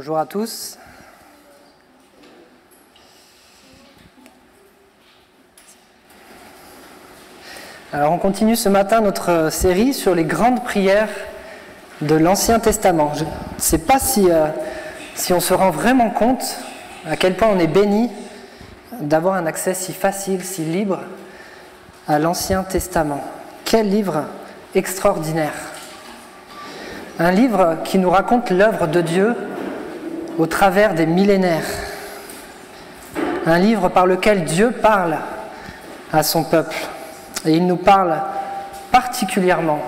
Bonjour à tous. Alors on continue ce matin notre série sur les grandes prières de l'Ancien Testament. Je ne sais pas si on se rend vraiment compte à quel point on est béni d'avoir un accès si facile, si libre à l'Ancien Testament. Quel livre extraordinaire! Un livre qui nous raconte l'œuvre de Dieu au travers des millénaires. Un livre par lequel Dieu parle à son peuple. Et il nous parle particulièrement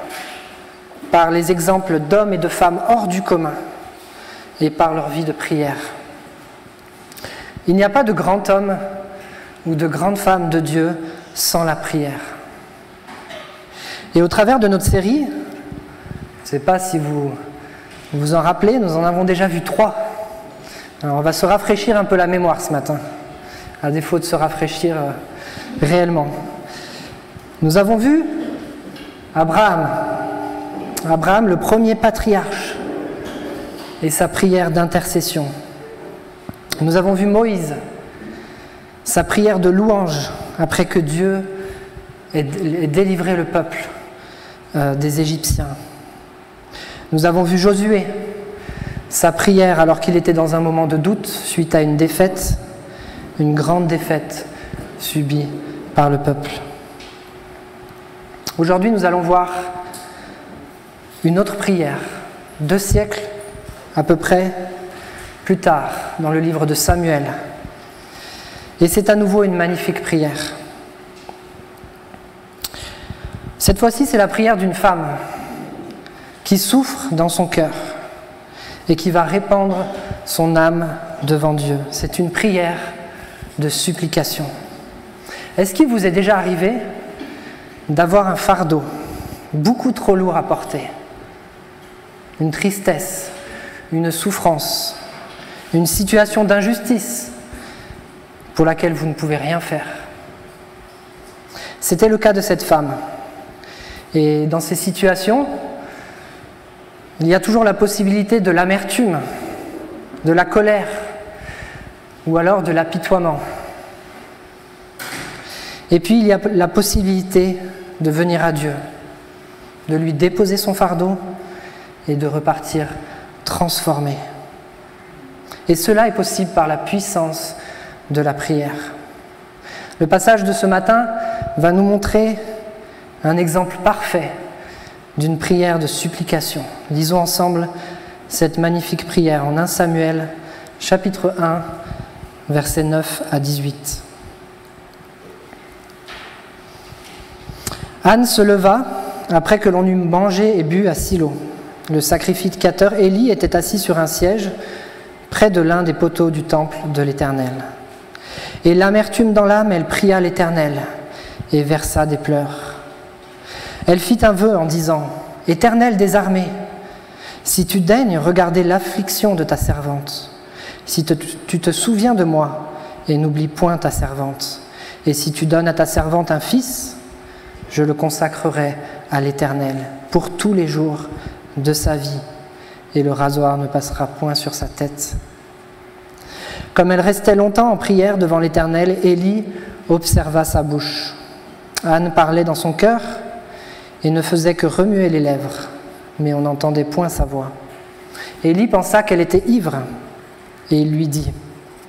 par les exemples d'hommes et de femmes hors du commun et par leur vie de prière. Il n'y a pas de grand homme ou de grande femme de Dieu sans la prière. Et au travers de notre série, je ne sais pas si vous vous en rappelez, nous en avons déjà vu 3. Alors on va se rafraîchir un peu la mémoire ce matin, à défaut de se rafraîchir réellement. Nous avons vu Abraham, le premier patriarche, et sa prière d'intercession. Nous avons vu Moïse, sa prière de louange après que Dieu ait délivré le peuple des Égyptiens. Nous avons vu Josué, sa prière alors qu'il était dans un moment de doute suite à une défaite, une grande défaite subie par le peuple. Aujourd'hui, nous allons voir une autre prière, 2 siècles à peu près plus tard, dans le livre de Samuel. Et c'est à nouveau une magnifique prière. Cette fois-ci, c'est la prière d'une femme qui souffre dans son cœur et qui va répandre son âme devant Dieu. C'est une prière de supplication. Est-ce qu'il vous est déjà arrivé d'avoir un fardeau beaucoup trop lourd à porter, une tristesse, une souffrance, une situation d'injustice pour laquelle vous ne pouvez rien faire? C'était le cas de cette femme. Et dans ces situations, il y a toujours la possibilité de l'amertume, de la colère, ou alors de l'apitoiement. Et puis il y a la possibilité de venir à Dieu, de lui déposer son fardeau et de repartir transformé. Et cela est possible par la puissance de la prière. Le passage de ce matin va nous montrer un exemple parfait d'une prière de supplication. Lisons ensemble cette magnifique prière en 1 Samuel, chapitre 1, versets 9 à 18. Anne se leva après que l'on eut mangé et bu à Silo. Le sacrificateur Élie était assis sur un siège près de l'un des poteaux du temple de l'Éternel. Et l'amertume dans l'âme, elle pria l'Éternel et versa des pleurs. Elle fit un vœu en disant : « Éternel des armées, si tu daignes regarder l'affliction de ta servante, si tu te souviens de moi et n'oublie point ta servante, et si tu donnes à ta servante un fils, je le consacrerai à l'Éternel pour tous les jours de sa vie, et le rasoir ne passera point sur sa tête. » Comme elle restait longtemps en prière devant l'Éternel, Élie observa sa bouche. Anne parlait dans son cœur et ne faisait que remuer les lèvres, mais on n'entendait point sa voix. Élie pensa qu'elle était ivre, et il lui dit :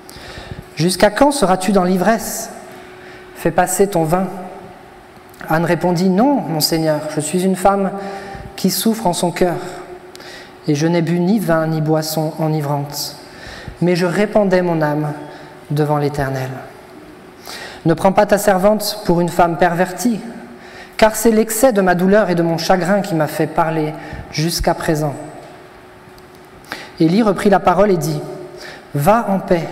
« Jusqu'à quand seras-tu dans l'ivresse ? Fais passer ton vin. » Anne répondit : « Non, mon Seigneur, je suis une femme qui souffre en son cœur, et je n'ai bu ni vin ni boisson enivrante, mais je répandais mon âme devant l'Éternel. Ne prends pas ta servante pour une femme pervertie, car c'est l'excès de ma douleur et de mon chagrin qui m'a fait parler jusqu'à présent. » Élie reprit la parole et dit : « Va en paix,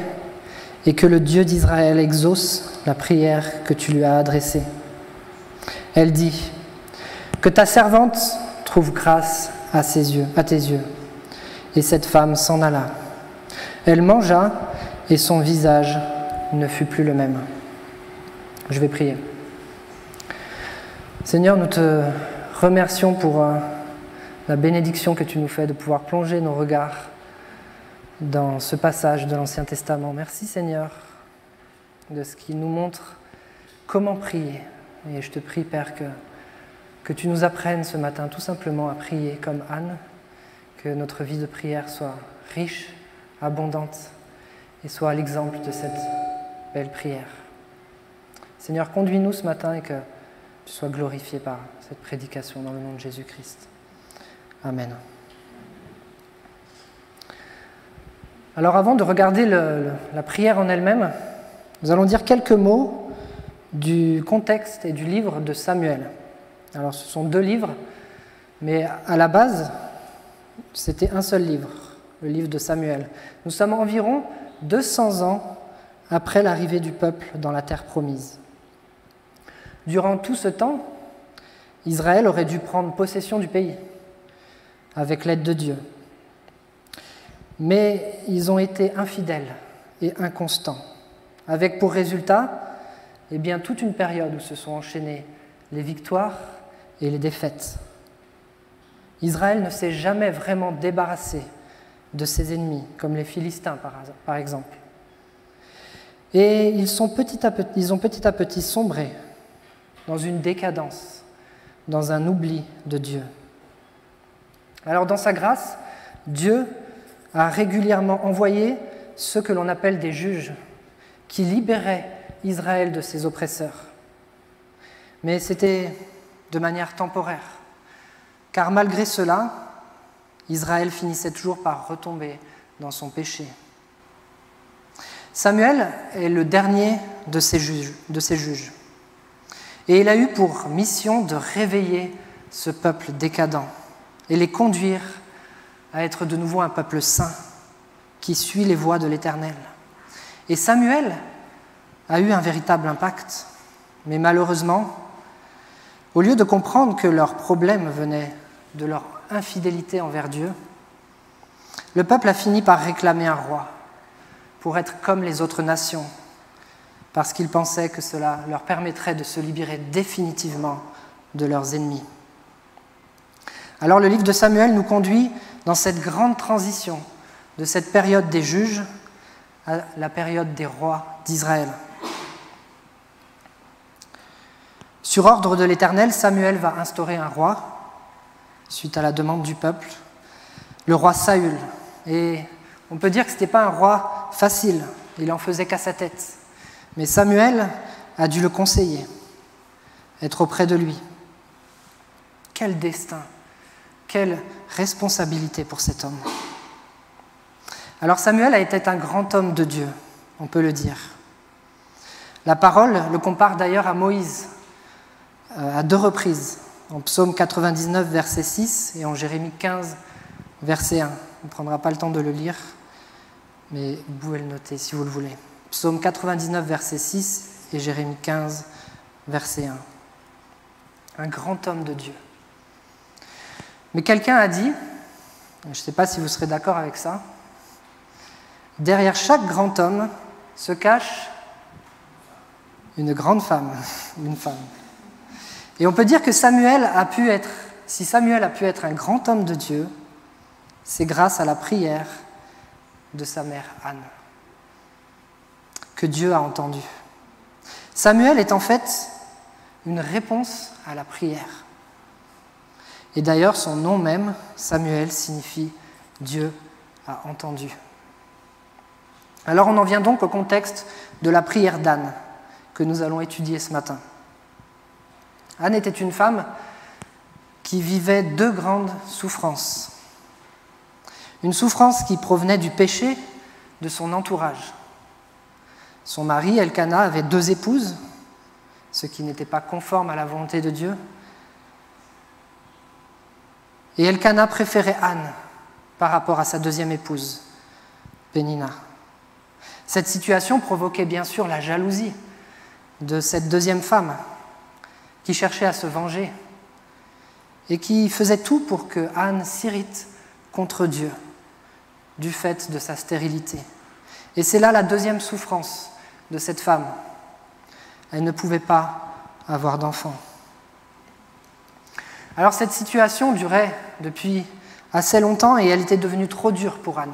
et que le Dieu d'Israël exauce la prière que tu lui as adressée. » Elle dit : « Que ta servante trouve grâce à tes yeux. » Et cette femme s'en alla. Elle mangea, et son visage ne fut plus le même. Je vais prier. Seigneur, nous te remercions pour la bénédiction que tu nous fais de pouvoir plonger nos regards dans ce passage de l'Ancien Testament. Merci Seigneur de ce qui nous montre comment prier. Et je te prie, Père, que tu nous apprennes ce matin tout simplement à prier comme Anne, que notre vie de prière soit riche, abondante et soit l'exemple de cette belle prière. Seigneur, conduis-nous ce matin et que tu sois glorifié par cette prédication dans le nom de Jésus-Christ. Amen. Alors avant de regarder la prière en elle-même, nous allons dire quelques mots du contexte et du livre de Samuel. Alors ce sont 2 livres, mais à la base, c'était un seul livre, le livre de Samuel. Nous sommes environ 200 ans après l'arrivée du peuple dans la terre promise. Durant tout ce temps, Israël aurait dû prendre possession du pays, avec l'aide de Dieu. Mais ils ont été infidèles et inconstants, avec pour résultat toute une période où se sont enchaînées les victoires et les défaites. Israël ne s'est jamais vraiment débarrassé de ses ennemis, comme les Philistins par exemple. Et ils ont petit à petit sombré dans une décadence, dans un oubli de Dieu. Alors dans sa grâce, Dieu a régulièrement envoyé ceux que l'on appelle des juges, qui libéraient Israël de ses oppresseurs. Mais c'était de manière temporaire, car malgré cela, Israël finissait toujours par retomber dans son péché. Samuel est le dernier de ces juges. Et il a eu pour mission de réveiller ce peuple décadent et les conduire à être de nouveau un peuple saint qui suit les voies de l'Éternel. Et Samuel a eu un véritable impact, mais malheureusement, au lieu de comprendre que leurs problèmes venaient de leur infidélité envers Dieu, le peuple a fini par réclamer un roi pour être comme les autres nations, parce qu'ils pensaient que cela leur permettrait de se libérer définitivement de leurs ennemis. Alors le livre de Samuel nous conduit dans cette grande transition de cette période des juges à la période des rois d'Israël. Sur ordre de l'Éternel, Samuel va instaurer un roi, suite à la demande du peuple, le roi Saül. Et on peut dire que ce n'était pas un roi facile, il en faisait qu'à sa tête. Mais Samuel a dû le conseiller, être auprès de lui. Quel destin, quelle responsabilité pour cet homme. Alors Samuel a été un grand homme de Dieu, on peut le dire. La parole le compare d'ailleurs à Moïse, à 2 reprises, en Psaume 99, verset 6 et en Jérémie 15, verset 1. On ne prendra pas le temps de le lire, mais vous pouvez le noter si vous le voulez. Psaume 99, verset 6 et Jérémie 15, verset 1. Un grand homme de Dieu. Mais quelqu'un a dit, je ne sais pas si vous serez d'accord avec ça, derrière chaque grand homme se cache une grande femme, une femme. Et on peut dire que si Samuel a pu être un grand homme de Dieu, c'est grâce à la prière de sa mère Anne, que Dieu a entendu. Samuel est en fait une réponse à la prière. Et d'ailleurs, son nom même, Samuel, signifie « Dieu a entendu ». Alors on en vient donc au contexte de la prière d'Anne, que nous allons étudier ce matin. Anne était une femme qui vivait 2 grandes souffrances. Une souffrance qui provenait du péché de son entourage. Son mari, Elkana, avait 2 épouses, ce qui n'était pas conforme à la volonté de Dieu. Et Elkana préférait Anne par rapport à sa 2e épouse, Pénina. Cette situation provoquait bien sûr la jalousie de cette 2e femme qui cherchait à se venger et qui faisait tout pour que Anne s'irrite contre Dieu du fait de sa stérilité. Et c'est là la 2e souffrance de cette femme. Elle ne pouvait pas avoir d'enfant. Alors cette situation durait depuis assez longtemps et elle était devenue trop dure pour Anne.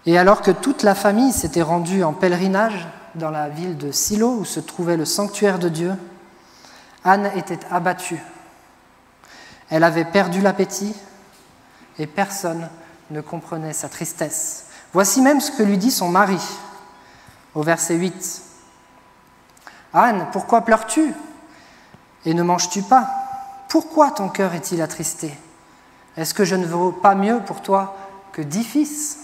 Et alors que toute la famille s'était rendue en pèlerinage dans la ville de Silo, où se trouvait le sanctuaire de Dieu, Anne était abattue. Elle avait perdu l'appétit et personne ne comprenait sa tristesse. Voici même ce que lui dit son mari, au verset 8. « Anne, pourquoi pleures-tu et ne manges-tu pas? Pourquoi ton cœur est-il attristé? Est-ce que je ne vaux pas mieux pour toi que 10 fils ?»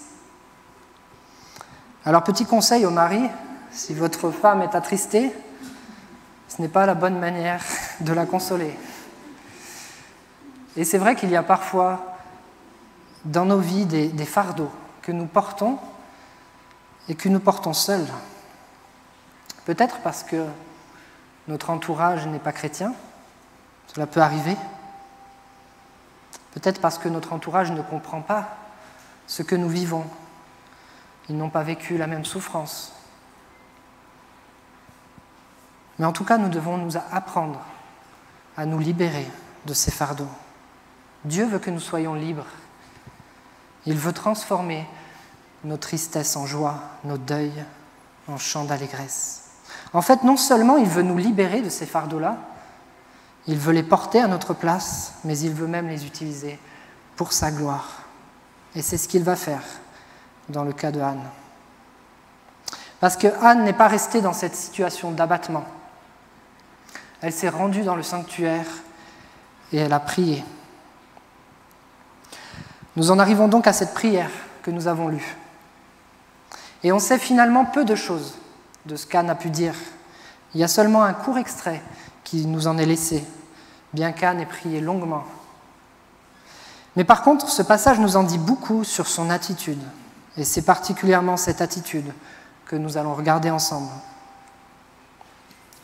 Alors, petit conseil au mari, si votre femme est attristée, ce n'est pas la bonne manière de la consoler. Et c'est vrai qu'il y a parfois dans nos vies des fardeaux que nous portons et que nous portons seuls. Peut-être parce que notre entourage n'est pas chrétien, cela peut arriver. Peut-être parce que notre entourage ne comprend pas ce que nous vivons. Ils n'ont pas vécu la même souffrance. Mais en tout cas, nous devons nous apprendre à nous libérer de ces fardeaux. Dieu veut que nous soyons libres. Il veut transformer nos tristesses en joie, nos deuils en chants d'allégresse. En fait, non seulement il veut nous libérer de ces fardeaux-là, il veut les porter à notre place, mais il veut même les utiliser pour sa gloire. Et c'est ce qu'il va faire dans le cas de Anne. Parce que Anne n'est pas restée dans cette situation d'abattement. Elle s'est rendue dans le sanctuaire et elle a prié. Nous en arrivons donc à cette prière que nous avons lue. Et on sait finalement peu de choses de ce qu'Anne a pu dire. Il y a seulement un court extrait qui nous en est laissé, bien qu'Anne ait prié longuement. Mais par contre, ce passage nous en dit beaucoup sur son attitude. Et c'est particulièrement cette attitude que nous allons regarder ensemble.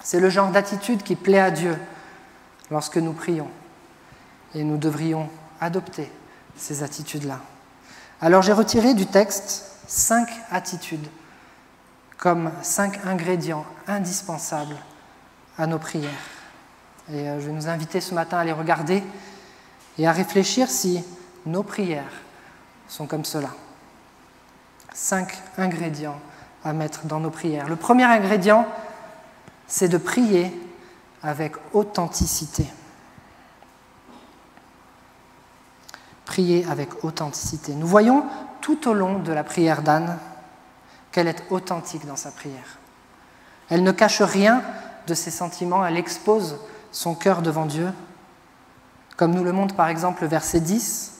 C'est le genre d'attitude qui plaît à Dieu lorsque nous prions. Et nous devrions adopter ces attitudes-là. Alors j'ai retiré du texte 5 attitudes comme 5 ingrédients indispensables à nos prières. Et je vais nous inviter ce matin à les regarder et à réfléchir si nos prières sont comme cela. 5 ingrédients à mettre dans nos prières. Le premier ingrédient, c'est de prier avec authenticité. Prier avec authenticité. Nous voyons tout au long de la prière d'Anne qu'elle est authentique dans sa prière. Elle ne cache rien de ses sentiments, elle expose son cœur devant Dieu, comme nous le montre par exemple le verset 10,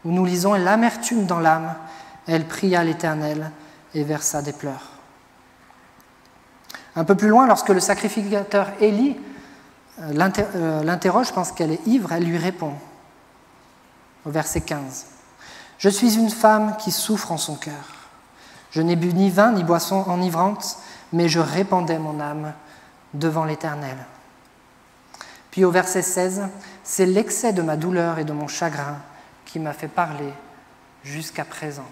où nous lisons « L'amertume dans l'âme, elle pria l'Éternel et versa des pleurs. » Un peu plus loin, lorsque le sacrificateur Élie l'interroge, je pense qu'elle est ivre, elle lui répond, au verset 15, « Je suis une femme qui souffre en son cœur. Je n'ai bu ni vin ni boisson enivrante, mais je répandais mon âme devant l'Éternel. » Puis au verset 16, « C'est l'excès de ma douleur et de mon chagrin qui m'a fait parler jusqu'à présent. »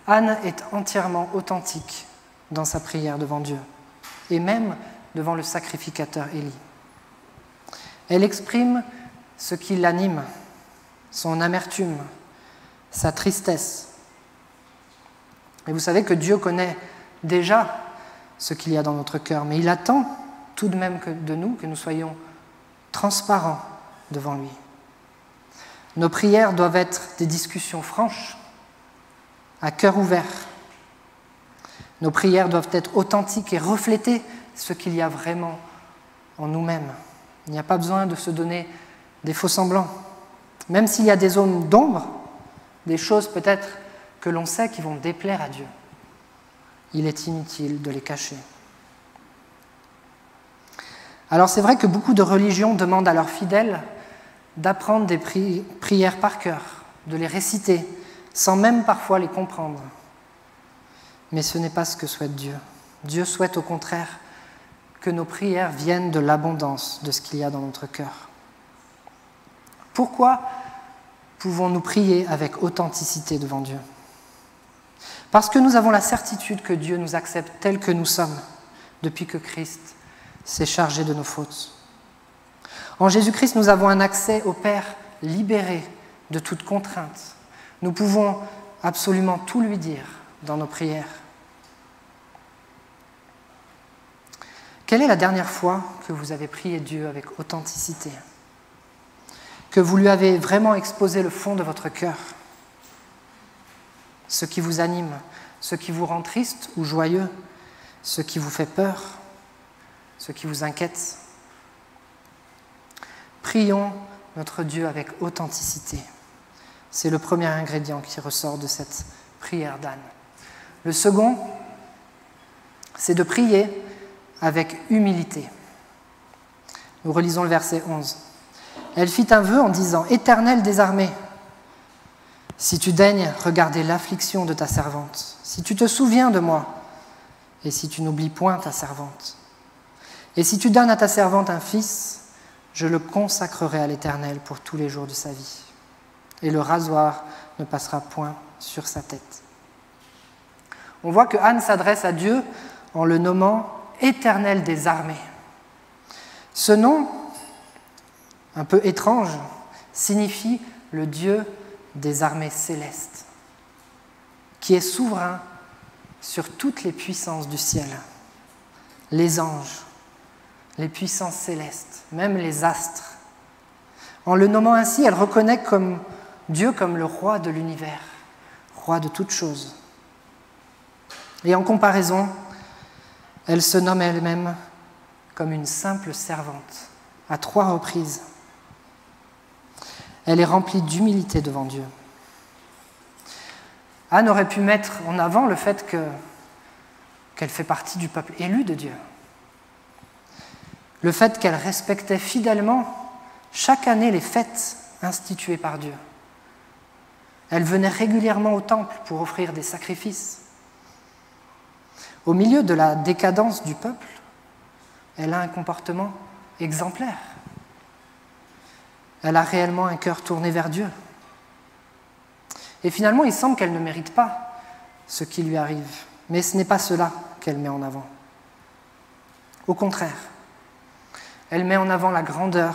Anne est entièrement authentique dans sa prière devant Dieu, et même devant le sacrificateur Élie. Elle exprime ce qui l'anime, son amertume, sa tristesse. Et vous savez que Dieu connaît déjà ce qu'il y a dans notre cœur, mais il attend tout de même de nous que nous soyons transparents devant lui. Nos prières doivent être des discussions franches, à cœur ouvert. Nos prières doivent être authentiques et refléter ce qu'il y a vraiment en nous-mêmes. Il n'y a pas besoin de se donner des faux semblants. Même s'il y a des zones d'ombre, des choses peut-être que l'on sait qui vont déplaire à Dieu, il est inutile de les cacher. Alors c'est vrai que beaucoup de religions demandent à leurs fidèles d'apprendre des prières par cœur, de les réciter, sans même parfois les comprendre. Mais ce n'est pas ce que souhaite Dieu. Dieu souhaite au contraire que nos prières viennent de l'abondance de ce qu'il y a dans notre cœur. Pourquoi pouvons-nous prier avec authenticité devant Dieu ? Parce que nous avons la certitude que Dieu nous accepte tels que nous sommes depuis que Christ s'est chargé de nos fautes. En Jésus-Christ, nous avons un accès au Père libéré de toute contrainte. Nous pouvons absolument tout lui dire dans nos prières. Quelle est la dernière fois que vous avez prié Dieu avec authenticité? Que vous lui avez vraiment exposé le fond de votre cœur? Ce qui vous anime, ce qui vous rend triste ou joyeux, ce qui vous fait peur, ce qui vous inquiète. Prions notre Dieu avec authenticité. C'est le premier ingrédient qui ressort de cette prière d'Anne. Le second, c'est de prier avec humilité. Nous relisons le verset 11. Elle fit un vœu en disant « Éternel des armées, si tu daignes regarder l'affliction de ta servante, si tu te souviens de moi, et si tu n'oublies point ta servante, et si tu donnes à ta servante un fils, je le consacrerai à l'Éternel pour tous les jours de sa vie, et le rasoir ne passera point sur sa tête. » On voit que Anne s'adresse à Dieu en le nommant « Éternel des armées ». Ce nom, un peu étrange, signifie le Dieu des armées célestes, qui est souverain sur toutes les puissances du ciel, les anges, les puissances célestes, même les astres. En le nommant ainsi, elle reconnaît comme Dieu comme le roi de l'univers, roi de toutes choses. Et en comparaison, elle se nomme elle-même comme une simple servante, à 3 reprises. Elle est remplie d'humilité devant Dieu. Anne aurait pu mettre en avant le fait qu'elle fait partie du peuple élu de Dieu. Le fait qu'elle respectait fidèlement chaque année les fêtes instituées par Dieu. Elle venait régulièrement au temple pour offrir des sacrifices. Au milieu de la décadence du peuple, elle a un comportement exemplaire. Elle a réellement un cœur tourné vers Dieu. Et finalement, il semble qu'elle ne mérite pas ce qui lui arrive. Mais ce n'est pas cela qu'elle met en avant. Au contraire, elle met en avant la grandeur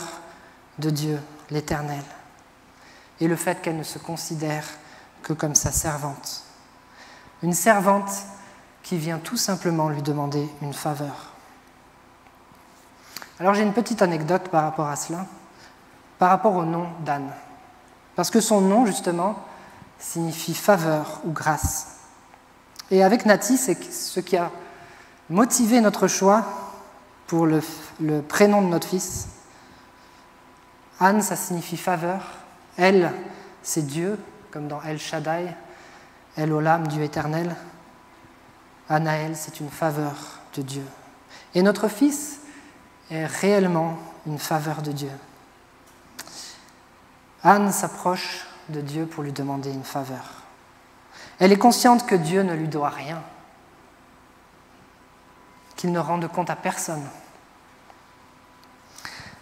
de Dieu, l'Éternel, et le fait qu'elle ne se considère que comme sa servante. Une servante qui vient tout simplement lui demander une faveur. Alors j'ai une petite anecdote par rapport à cela, par rapport au nom d'Anne. Parce que son nom, justement, signifie faveur ou grâce. Et avec Nati, c'est ce qui a motivé notre choix pour le prénom de notre fils. Anne, ça signifie faveur. Elle, c'est Dieu, comme dans El Shaddai. El Olam, Dieu éternel. Anaël, c'est une faveur de Dieu. Et notre fils est réellement une faveur de Dieu. Anne s'approche de Dieu pour lui demander une faveur. Elle est consciente que Dieu ne lui doit rien, qu'il ne rende compte à personne.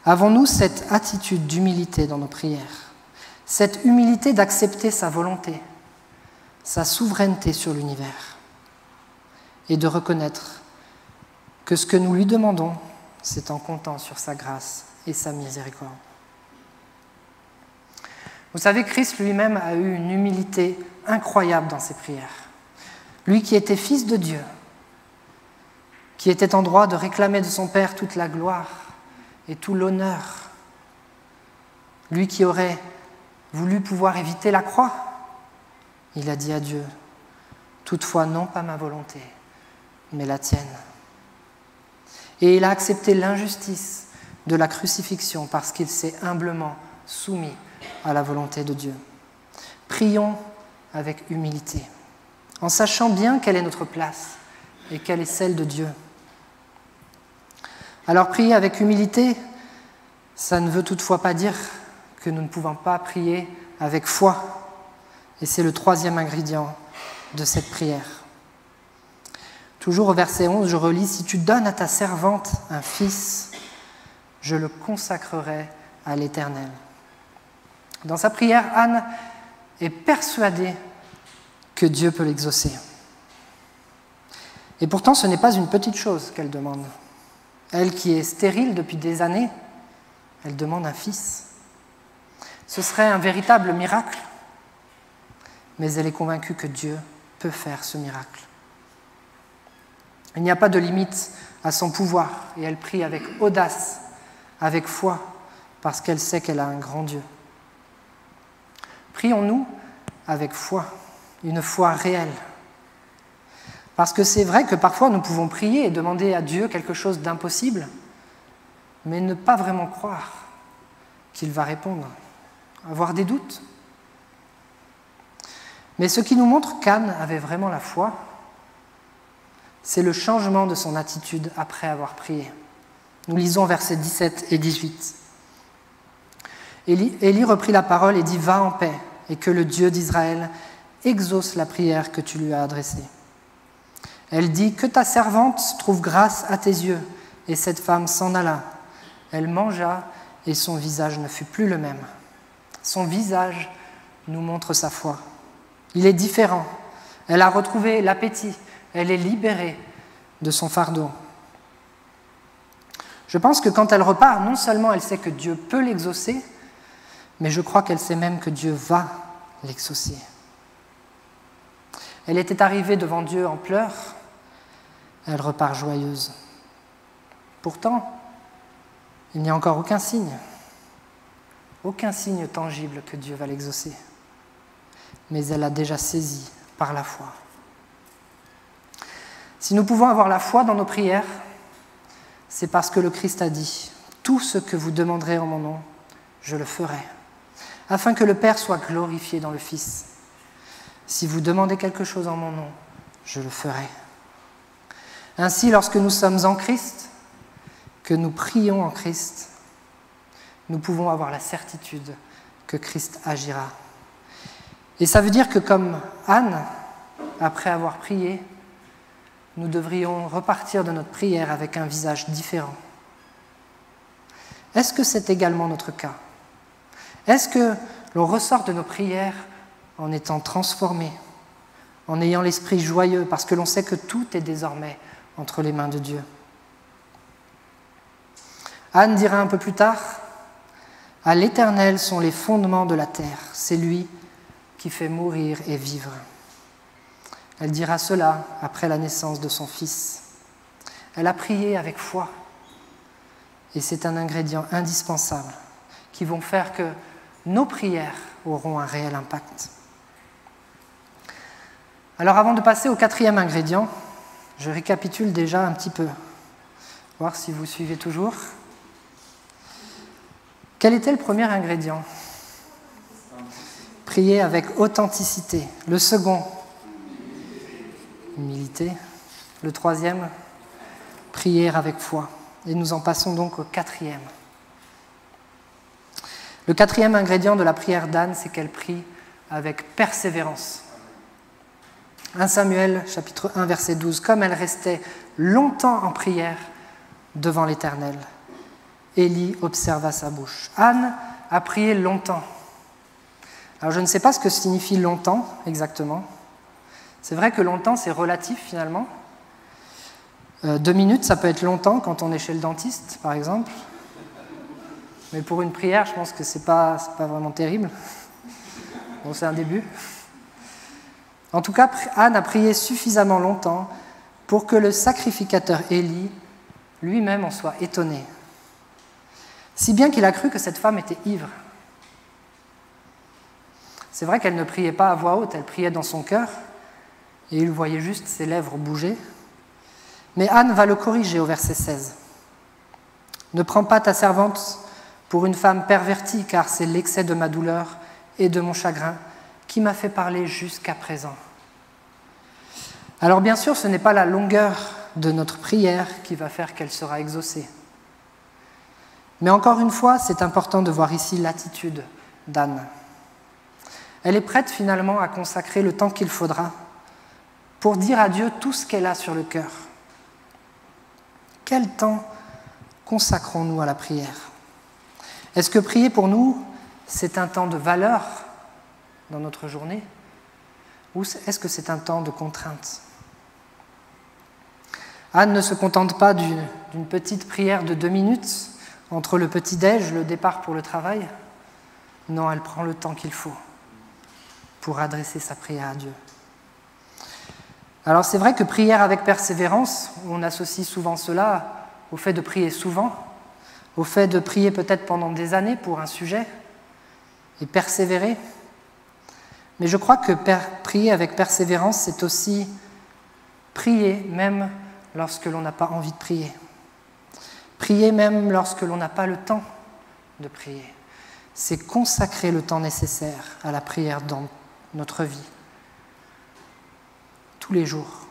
Avons-nous cette attitude d'humilité dans nos prières, cette humilité d'accepter sa volonté, sa souveraineté sur l'univers, et de reconnaître que ce que nous lui demandons, c'est en comptant sur sa grâce et sa miséricorde. Vous savez, Christ lui-même a eu une humilité incroyable dans ses prières. Lui qui était fils de Dieu, qui était en droit de réclamer de son Père toute la gloire et tout l'honneur, lui qui aurait voulu pouvoir éviter la croix, il a dit à Dieu, « Toutefois, non pas ma volonté, mais la tienne. » Et il a accepté l'injustice de la crucifixion parce qu'il s'est humblement soumis à la volonté de Dieu. Prions avec humilité, en sachant bien quelle est notre place et quelle est celle de Dieu. Alors prier avec humilité, ça ne veut toutefois pas dire que nous ne pouvons pas prier avec foi. Et c'est le 3e ingrédient de cette prière. Toujours au verset 11, je relis « Si tu donnes à ta servante un fils, je le consacrerai à l'Éternel. » Dans sa prière, Anne est persuadée que Dieu peut l'exaucer. Et pourtant, ce n'est pas une petite chose qu'elle demande. Elle qui est stérile depuis des années, elle demande un fils. Ce serait un véritable miracle. mais elle est convaincue que Dieu peut faire ce miracle. Il n'y a pas de limite à son pouvoir et elle prie avec audace, avec foi, parce qu'elle sait qu'elle a un grand Dieu. Prions-nous avec foi, une foi réelle. Parce que c'est vrai que parfois nous pouvons prier et demander à Dieu quelque chose d'impossible, mais ne pas vraiment croire qu'il va répondre, avoir des doutes. Mais ce qui nous montre qu'Anne avait vraiment la foi, c'est le changement de son attitude après avoir prié. Nous lisons versets 17 et 18. Élie reprit la parole et dit « Va en paix, et que le Dieu d'Israël exauce la prière que tu lui as adressée. » Elle dit « Que ta servante trouve grâce à tes yeux. » Et cette femme s'en alla. Elle mangea et son visage ne fut plus le même. Son visage nous montre sa foi. Il est différent. Elle a retrouvé l'appétit. Elle est libérée de son fardeau. Je pense que quand elle repart, non seulement elle sait que Dieu peut l'exaucer, mais je crois qu'elle sait même que Dieu va l'exaucer. Elle était arrivée devant Dieu en pleurs, elle repart joyeuse. Pourtant, il n'y a encore aucun signe tangible que Dieu va l'exaucer. Mais elle a déjà saisi par la foi. Si nous pouvons avoir la foi dans nos prières, c'est parce que le Christ a dit « Tout ce que vous demanderez en mon nom, je le ferai, afin que le Père soit glorifié dans le Fils. Si vous demandez quelque chose en mon nom, je le ferai. » Ainsi, lorsque nous sommes en Christ, que nous prions en Christ, nous pouvons avoir la certitude que Christ agira. Et ça veut dire que comme Anne, après avoir prié, nous devrions repartir de notre prière avec un visage différent. Est-ce que c'est également notre cas? Est-ce que l'on ressort de nos prières en étant transformé, en ayant l'esprit joyeux, parce que l'on sait que tout est désormais entre les mains de Dieu? Anne dira un peu plus tard, « À l'Éternel sont les fondements de la terre, c'est lui qui fait mourir et vivre. » Elle dira cela après la naissance de son fils. Elle a prié avec foi. Et c'est un ingrédient indispensable qui vont faire que nos prières auront un réel impact. Alors avant de passer au 4e ingrédient, je récapitule déjà un petit peu, voir si vous suivez toujours. Quel était le premier ingrédient? Prier avec authenticité. Le second, humilité. Le troisième, prier avec foi. Et nous en passons donc au 4e. Le 4e ingrédient de la prière d'Anne, c'est qu'elle prie avec persévérance. 1 Samuel, chapitre 1, verset 12. Comme elle restait longtemps en prière devant l'Éternel, Élie observa sa bouche. Anne a prié longtemps. Alors je ne sais pas ce que signifie longtemps exactement. C'est vrai que longtemps, c'est relatif finalement. 2 minutes, ça peut être longtemps quand on est chez le dentiste, par exemple. Mais pour une prière, je pense que c'est pas vraiment terrible. Bon, c'est un début. En tout cas, Anne a prié suffisamment longtemps pour que le sacrificateur Élie lui-même en soit étonné. Si bien qu'il a cru que cette femme était ivre. C'est vrai qu'elle ne priait pas à voix haute, elle priait dans son cœur, et il voyait juste ses lèvres bouger. Mais Anne va le corriger au verset 16. « Ne prends pas ta servante pour une femme pervertie, car c'est l'excès de ma douleur et de mon chagrin qui m'a fait parler jusqu'à présent. » Alors bien sûr, ce n'est pas la longueur de notre prière qui va faire qu'elle sera exaucée. Mais encore une fois, c'est important de voir ici l'attitude d'Anne. Elle est prête finalement à consacrer le temps qu'il faudra pour dire à Dieu tout ce qu'elle a sur le cœur. Quel temps consacrons-nous à la prière? Est-ce que prier pour nous, c'est un temps de valeur dans notre journée? Ou est-ce que c'est un temps de contrainte? Anne ne se contente pas d'une petite prière de 2 minutes entre le petit-déj, le départ pour le travail. Non, elle prend le temps qu'il faut pour adresser sa prière à Dieu. Alors c'est vrai que prière avec persévérance, on associe souvent cela au fait de prier souvent, au fait de prier peut-être pendant des années pour un sujet et persévérer. Mais je crois que prier avec persévérance, c'est aussi prier même lorsque l'on n'a pas envie de prier. Prier même lorsque l'on n'a pas le temps de prier. C'est consacrer le temps nécessaire à la prière dans notre vie, tous les jours.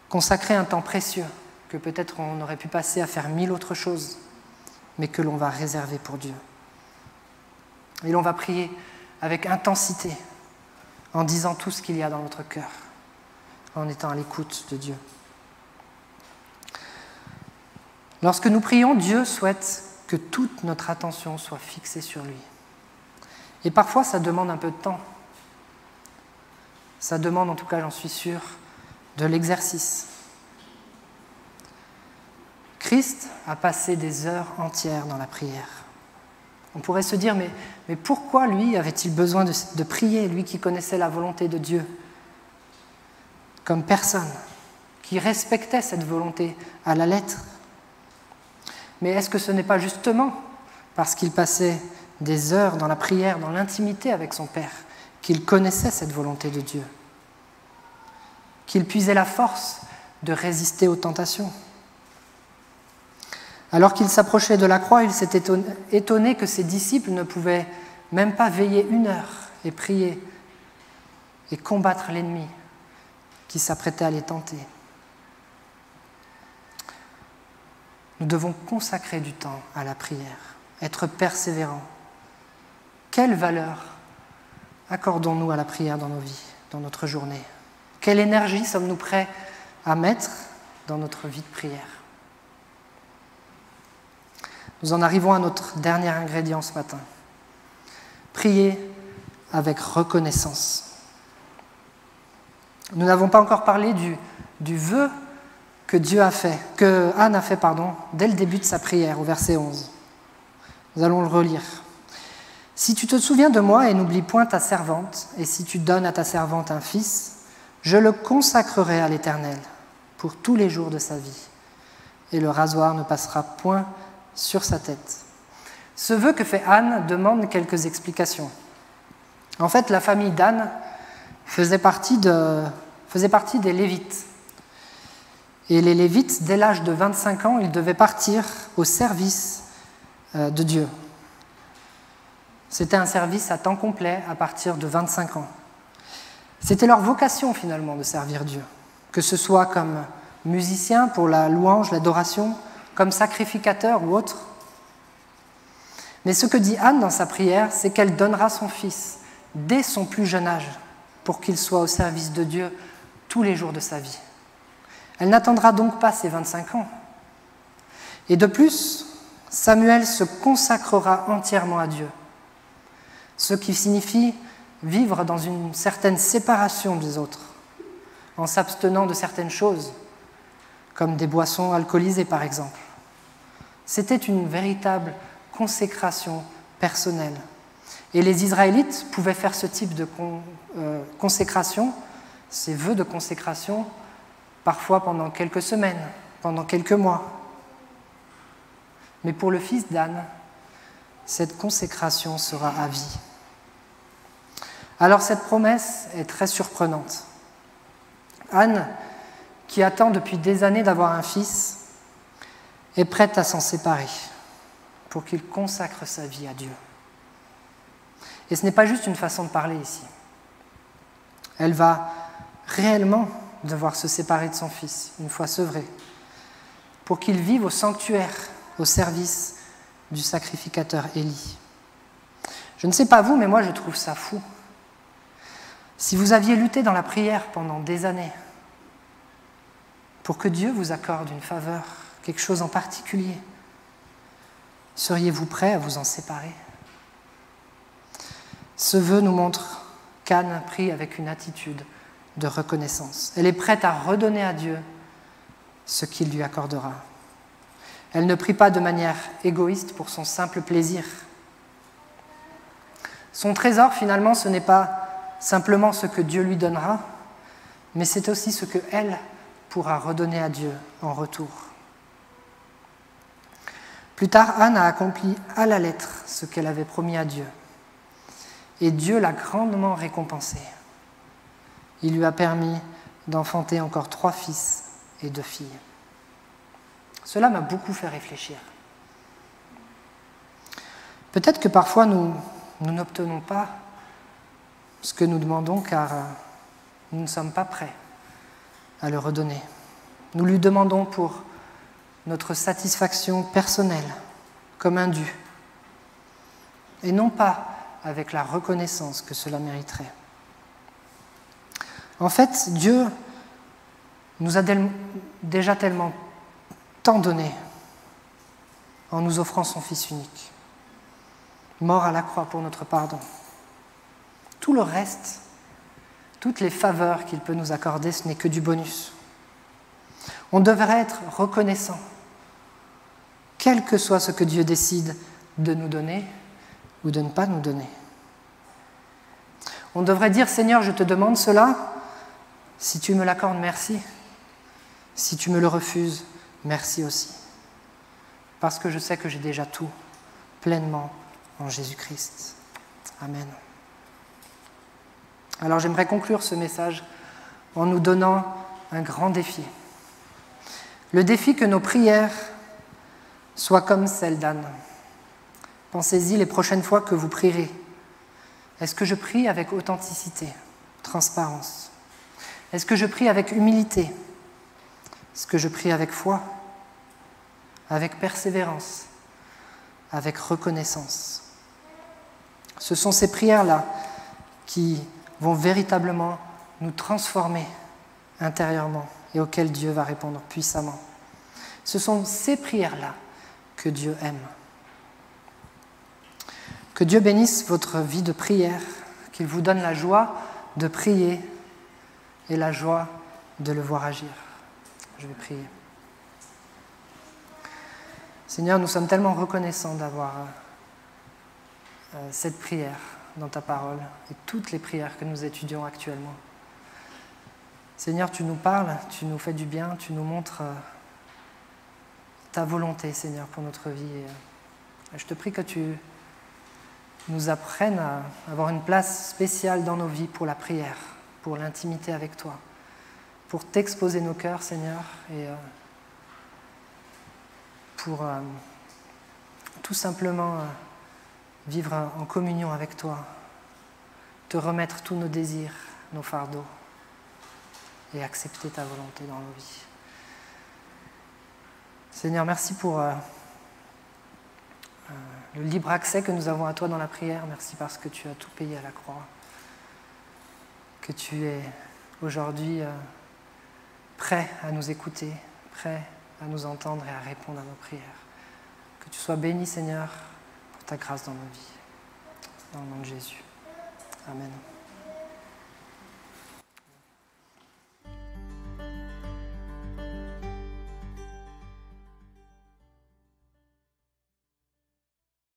Consacrer un temps précieux que peut-être on aurait pu passer à faire 1000 autres choses, mais que l'on va réserver pour Dieu. Et l'on va prier avec intensité, en disant tout ce qu'il y a dans notre cœur, en étant à l'écoute de Dieu. Lorsque nous prions, Dieu souhaite que toute notre attention soit fixée sur lui. Et parfois, ça demande un peu de temps. Ça demande, en tout cas, j'en suis sûr, de l'exercice. Christ a passé des heures entières dans la prière. On pourrait se dire, mais pourquoi lui avait-il besoin de prier, lui qui connaissait la volonté de Dieu, comme personne, qui respectait cette volonté à la lettre? Mais est-ce que ce n'est pas justement parce qu'il passait des heures dans la prière, dans l'intimité avec son Père, qu'il connaissait cette volonté de Dieu, qu'il puisait la force de résister aux tentations? Alors qu'il s'approchait de la croix, il s'était étonné que ses disciples ne pouvaient même pas veiller 1 heure et prier et combattre l'ennemi qui s'apprêtait à les tenter. Nous devons consacrer du temps à la prière, être persévérants. Quelle valeur accordons-nous à la prière dans nos vies, dans notre journée? Quelle énergie sommes-nous prêts à mettre dans notre vie de prière? Nous en arrivons à notre dernier ingrédient ce matin. Prier avec reconnaissance. Nous n'avons pas encore parlé du vœu que Anne a fait, dès le début de sa prière, au verset 11. Nous allons le relire. « Si tu te souviens de moi et n'oublie point ta servante, et si tu donnes à ta servante un fils, je le consacrerai à l'Éternel pour tous les jours de sa vie, et le rasoir ne passera point sur sa tête. » Ce vœu que fait Anne demande quelques explications. En fait, la famille d'Anne faisait partie des Lévites. Et les Lévites, dès l'âge de 25 ans, ils devaient partir au service de Dieu. C'était un service à temps complet à partir de 25 ans. C'était leur vocation finalement de servir Dieu, que ce soit comme musicien pour la louange, l'adoration, comme sacrificateur ou autre. Mais ce que dit Anne dans sa prière, c'est qu'elle donnera son fils dès son plus jeune âge pour qu'il soit au service de Dieu tous les jours de sa vie. Elle n'attendra donc pas ses 25 ans. Et de plus, Samuel se consacrera entièrement à Dieu, ce qui signifie vivre dans une certaine séparation des autres, en s'abstenant de certaines choses, comme des boissons alcoolisées par exemple. C'était une véritable consécration personnelle. Et les Israélites pouvaient faire ce type de consécration, ces vœux de consécration, parfois pendant quelques semaines, pendant quelques mois. Mais pour le fils d'Anne, cette consécration sera à vie. Alors cette promesse est très surprenante. Anne, qui attend depuis des années d'avoir un fils, est prête à s'en séparer pour qu'il consacre sa vie à Dieu. Et ce n'est pas juste une façon de parler ici. Elle va réellement devoir se séparer de son fils, une fois sevré, pour qu'il vive au sanctuaire, au service du sacrificateur Élie. Je ne sais pas vous, mais moi je trouve ça fou. Si vous aviez lutté dans la prière pendant des années pour que Dieu vous accorde une faveur, quelque chose en particulier, seriez-vous prêt à vous en séparer? Ce vœu nous montre qu'Anne prie avec une attitude de reconnaissance. Elle est prête à redonner à Dieu ce qu'il lui accordera. Elle ne prie pas de manière égoïste pour son simple plaisir. Son trésor, finalement, ce n'est pas simplement ce que Dieu lui donnera, mais c'est aussi ce qu'elle pourra redonner à Dieu en retour. Plus tard, Anne a accompli à la lettre ce qu'elle avait promis à Dieu. Et Dieu l'a grandement récompensée. Il lui a permis d'enfanter encore 3 fils et 2 filles. Cela m'a beaucoup fait réfléchir. Peut-être que parfois nous n'obtenons pas ce que nous demandons car nous ne sommes pas prêts à le redonner. Nous lui demandons pour notre satisfaction personnelle, comme un dû, et non pas avec la reconnaissance que cela mériterait. En fait, Dieu nous a déjà tellement tant donné en nous offrant son Fils unique, mort à la croix pour notre pardon. Tout le reste, toutes les faveurs qu'il peut nous accorder, ce n'est que du bonus. On devrait être reconnaissant, quel que soit ce que Dieu décide de nous donner ou de ne pas nous donner. On devrait dire, Seigneur, je te demande cela, si tu me l'accordes, merci. Si tu me le refuses, merci aussi. Parce que je sais que j'ai déjà tout, pleinement, en Jésus-Christ. Amen. Alors j'aimerais conclure ce message en nous donnant un grand défi. Le défi que nos prières soient comme celles d'Anne. Pensez-y les prochaines fois que vous prierez. Est-ce que je prie avec authenticité, transparence? Est-ce que je prie avec humilité? Est-ce que je prie avec foi, avec persévérance, avec reconnaissance? Ce sont ces prières-là qui vont véritablement nous transformer intérieurement et auxquelles Dieu va répondre puissamment. Ce sont ces prières-là que Dieu aime. Que Dieu bénisse votre vie de prière, qu'il vous donne la joie de prier et la joie de le voir agir. Je vais prier. Seigneur, nous sommes tellement reconnaissants d'avoir cette prière dans ta parole et toutes les prières que nous étudions actuellement. Seigneur, tu nous parles, tu nous fais du bien, tu nous montres ta volonté, Seigneur, pour notre vie. Et je te prie que tu nous apprennes à avoir une place spéciale dans nos vies pour la prière, pour l'intimité avec toi, pour t'exposer nos cœurs, Seigneur, et pour tout simplement vivre en communion avec toi, te remettre tous nos désirs, nos fardeaux, et accepter ta volonté dans nos vies. Seigneur, merci pour le libre accès que nous avons à toi dans la prière. Merci parce que tu as tout payé à la croix, que tu es aujourd'hui prêt à nous écouter, prêt à nous entendre et à répondre à nos prières. Que tu sois béni, Seigneur, pour ta grâce dans nos vies. Dans le nom de Jésus. Amen.